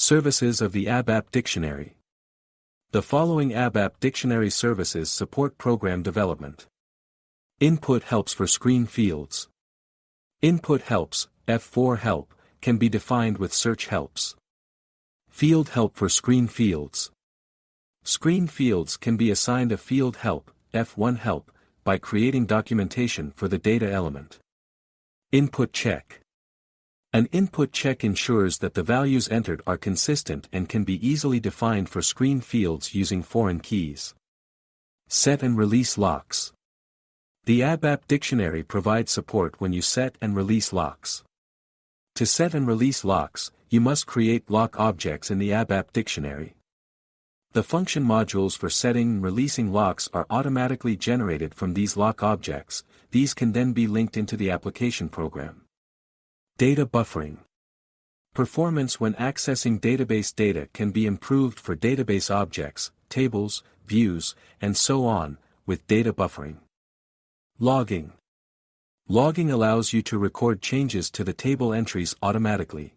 Services of the ABAP Dictionary. The following ABAP Dictionary services support program development. Input helps for screen fields. Input helps, F4 help, can be defined with search helps. Field help for screen fields. Screen fields can be assigned a field help, F1 help, by creating documentation for the data element. Input check. An input check ensures that the values entered are consistent and can be easily defined for screen fields using foreign keys. Set and release locks. The ABAP Dictionary provides support when you set and release locks. To set and release locks, you must create lock objects in the ABAP Dictionary. The function modules for setting and releasing locks are automatically generated from these lock objects. These can then be linked into the application program. Data buffering. Performance when accessing database data can be improved for database objects, tables, views, and so on, with data buffering. Logging. Logging allows you to record changes to the table entries automatically.